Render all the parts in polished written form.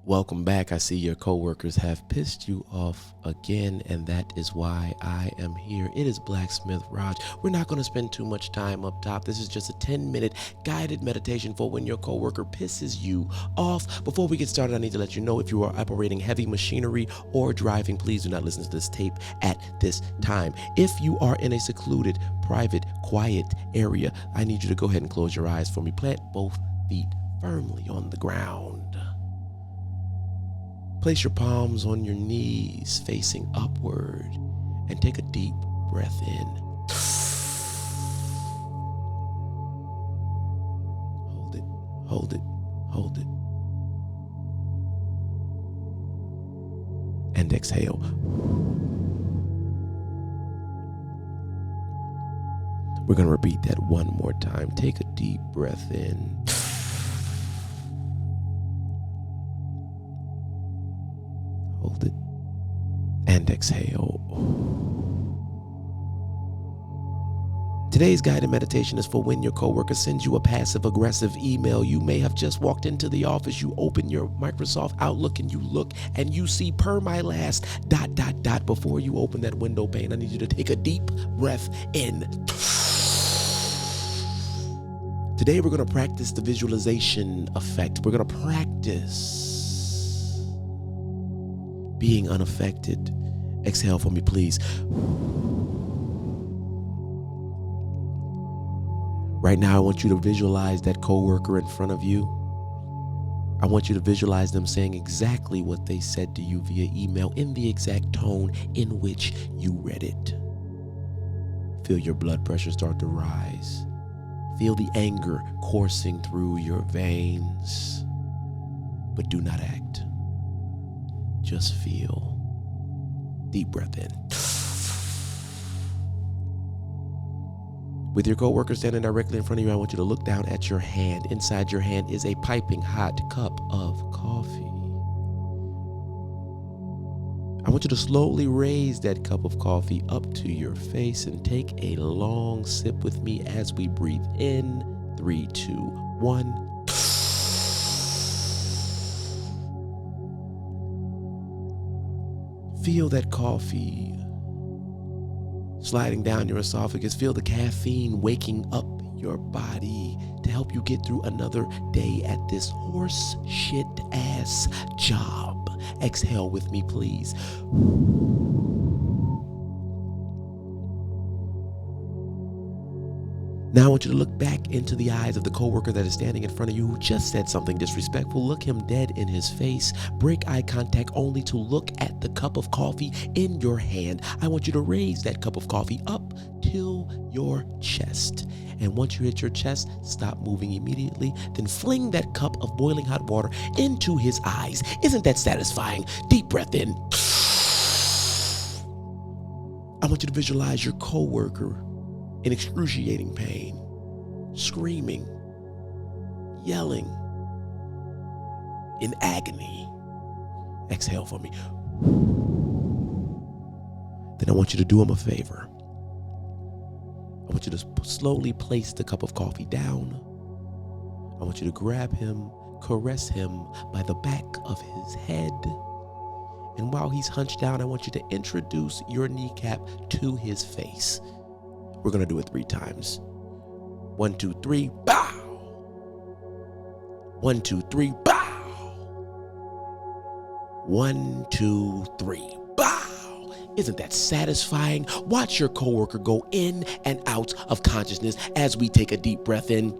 Welcome back. I see your coworkers have pissed you off again, and that is why I am here. It is Blacksmith Raj. We're not going to spend too much time up top. This is just a 10-minute guided meditation for when your coworker pisses you off. Before we get started, I need to let you know if you are operating heavy machinery or driving, please do not listen to this tape at this time. If you are in a secluded, private, quiet area, I need you to go ahead and close your eyes for me. Plant both feet firmly on the ground. Place your palms on your knees facing upward and take a deep breath in. Hold it, hold it, hold it. And exhale. We're going to repeat that one more time. Take a deep breath in. Hold it and exhale. Today's guided meditation is for when your coworker sends you a passive-aggressive email. You may have just walked into the office, you open your Microsoft Outlook and you look and you see per my last ... Before you open that window pane, I need you to take a deep breath in. Today we're going to practice the visualization effect. We're going to practice being unaffected. Exhale for me, please. Right now, I want you to visualize that coworker in front of you. I want you to visualize them saying exactly what they said to you via email in the exact tone in which you read it. Feel your blood pressure start to rise. Feel the anger coursing through your veins. But do not act. Just feel. Deep breath in. With your coworker standing directly in front of you, I want you to look down at your hand. Inside your hand is a piping hot cup of coffee. I want you to slowly raise that cup of coffee up to your face and take a long sip with me as we breathe in. 3, 2, 1. Feel that coffee sliding down your esophagus. Feel the caffeine waking up your body to help you get through another day at this horse shit ass job. Exhale with me, please. Now I want you to look back into the eyes of the coworker that is standing in front of you who just said something disrespectful. Look him dead in his face. Break eye contact only to look at the cup of coffee in your hand. I want you to raise that cup of coffee up till your chest. And once you hit your chest, stop moving immediately. Then fling that cup of boiling hot water into his eyes. Isn't that satisfying? Deep breath in. I want you to visualize your coworker in excruciating pain, screaming, yelling, in agony. Exhale for me. Then I want you to do him a favor. I want you to slowly place the cup of coffee down. I want you to grab him, caress him by the back of his head. And while he's hunched down, I want you to introduce your kneecap to his face. We're going to do it 3 times. 1, 2, 3, bow. 1, 2, 3, bow. 1, 2, 3, bow. Isn't that satisfying? Watch your coworker go in and out of consciousness as we take a deep breath in.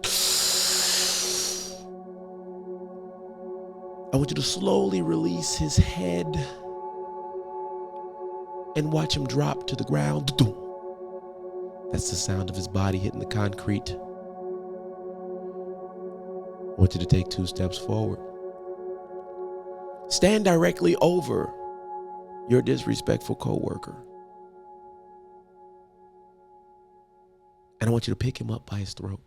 I want you to slowly release his head and watch him drop to the ground. That's the sound of his body hitting the concrete. I want you to take 2 steps forward. Stand directly over your disrespectful coworker. And I want you to pick him up by his throat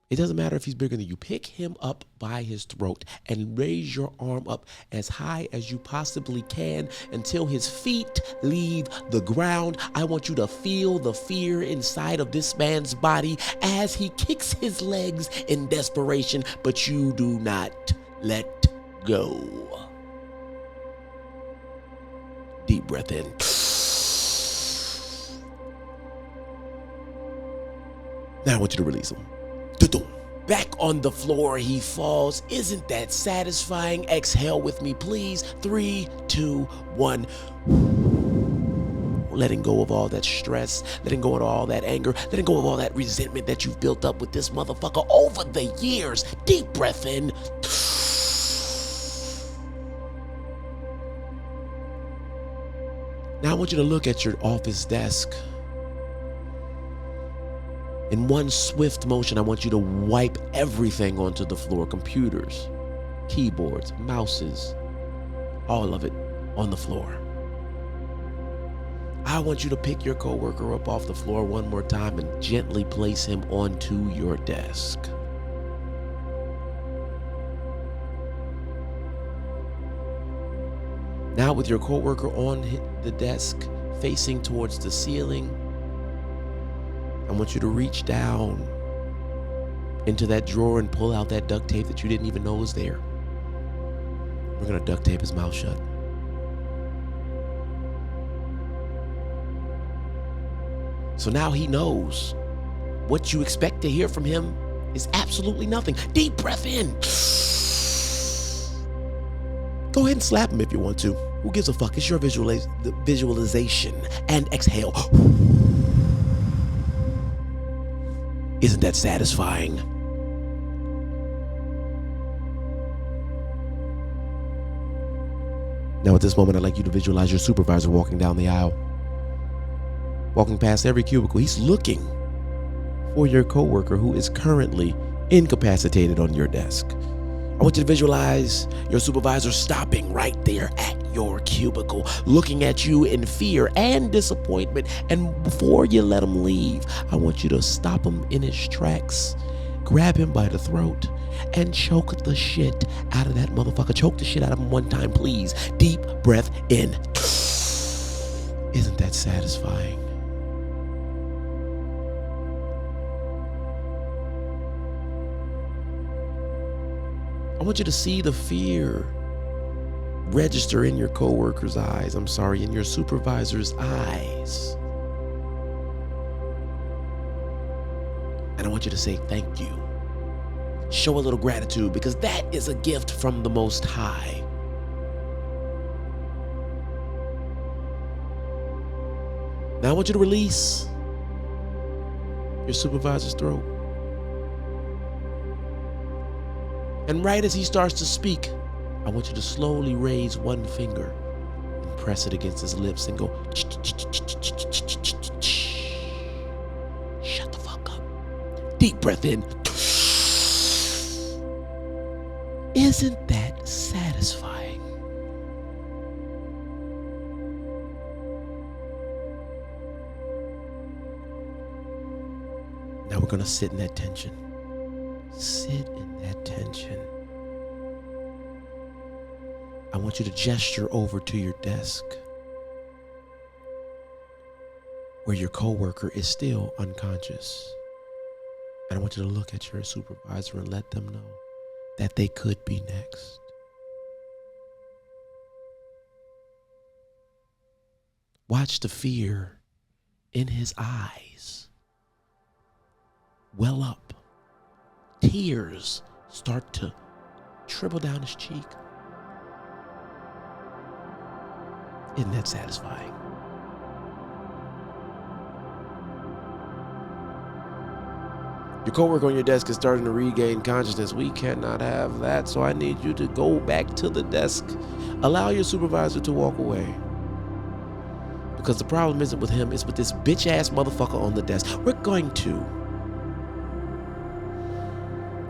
It doesn't matter if he's bigger than you. Pick him up by his throat and raise your arm up as high as you possibly can until his feet leave the ground. I want you to feel the fear inside of this man's body as he kicks his legs in desperation, but you do not let go. Deep breath in. Now I want you to release him. Back on the floor he falls. Isn't that satisfying? Exhale with me, please. 3, 2, 1. Letting go of all that stress, letting go of all that anger, letting go of all that resentment that you've built up with this motherfucker over the years. Deep breath in. Now I want you to look at your office desk. In one swift motion, I want you to wipe everything onto the floor. Computers, keyboards, mouses, all of it on the floor. I want you to pick your coworker up off the floor one more time and gently place him onto your desk. Now with your coworker on the desk, facing towards the ceiling, I want you to reach down into that drawer and pull out that duct tape that you didn't even know was there. We're gonna duct tape his mouth shut. So now he knows what you expect to hear from him is absolutely nothing. Deep breath in. Go ahead and slap him if you want to. Who gives a fuck? It's your visualization. And exhale. Isn't that satisfying? Now at this moment, I'd like you to visualize your supervisor walking down the aisle, walking past every cubicle. He's looking for your coworker who is currently incapacitated on your desk. I want you to visualize your supervisor stopping right there at your cubicle, looking at you in fear and disappointment. And before you let him leave, I want you to stop him in his tracks, grab him by the throat, and choke the shit out of that motherfucker. Choke the shit out of him one time, please. Deep breath in. Isn't that satisfying? I want you to see the fear register in your coworker's eyes. In your supervisor's eyes. And I want you to say thank you. Show a little gratitude, because that is a gift from the Most High. Now I want you to release your supervisor's throat. And right as he starts to speak, I want you to slowly raise one finger and press it against his lips and go, shut the fuck up. Deep breath in. Isn't that satisfying? Now we're going to sit in that tension. Sit in that tension. I want you to gesture over to your desk where your coworker is still unconscious. And I want you to look at your supervisor and let them know that they could be next. Watch the fear in his eyes well up. Tears start to trickle down his cheek. Isn't that satisfying? Your coworker on your desk is starting to regain consciousness. We cannot have that, so I need you to go back to the desk. Allow your supervisor to walk away. Because the problem isn't with him, it's with this bitch-ass motherfucker on the desk. We're going to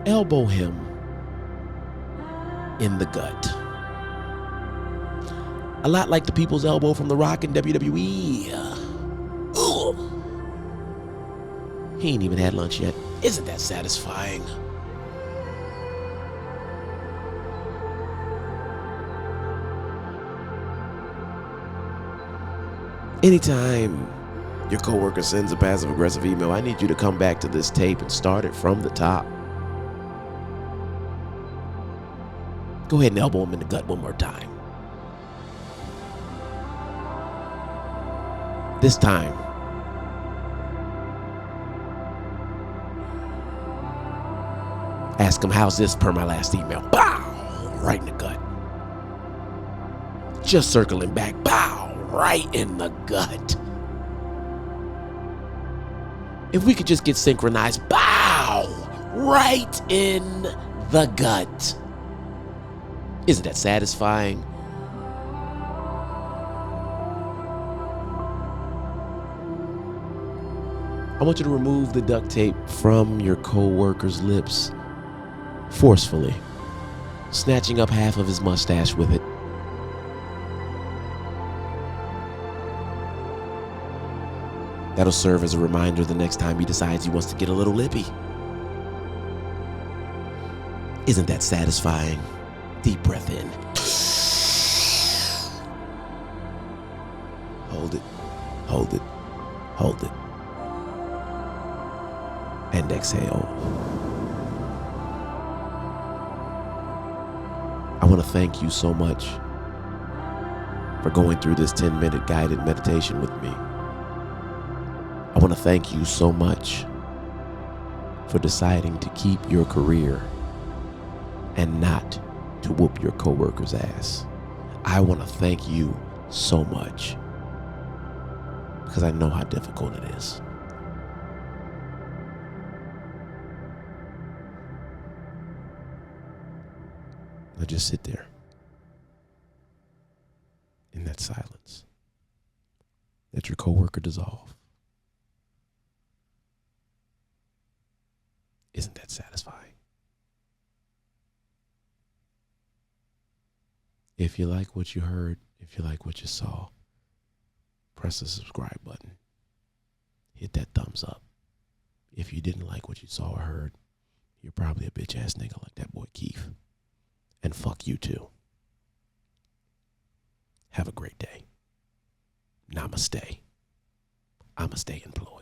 elbow him in the gut. A lot like the people's elbow from The Rock in WWE. Ugh. He ain't even had lunch yet. Isn't that satisfying? Anytime your coworker sends a passive-aggressive email, I need you to come back to this tape and start it from the top. Go ahead and elbow him in the gut one more time. This time, ask him, how's this per my last email? Bow! Right in the gut. Just circling back. Bow! Right in the gut. If we could just get synchronized. Bow! Right in the gut. Isn't that satisfying? I want you to remove the duct tape from your co-worker's lips forcefully, snatching up half of his mustache with it. That'll serve as a reminder the next time he decides he wants to get a little lippy. Isn't that satisfying? Deep breath in. Hold it, hold it, hold it. And exhale. I want to thank you so much for going through this 10-minute guided meditation with me. I want to thank you so much for deciding to keep your career and not to whoop your coworker's ass. I want to thank you so much because I know how difficult it is. Now just sit there in that silence. Let your coworker dissolve. Isn't that satisfying? If you like what you heard, if you like what you saw, press the subscribe button. Hit that thumbs up. If you didn't like what you saw or heard, you're probably a bitch ass nigga like that boy Keith. And fuck you too. Have a great day. Namaste. I'ma stay employed.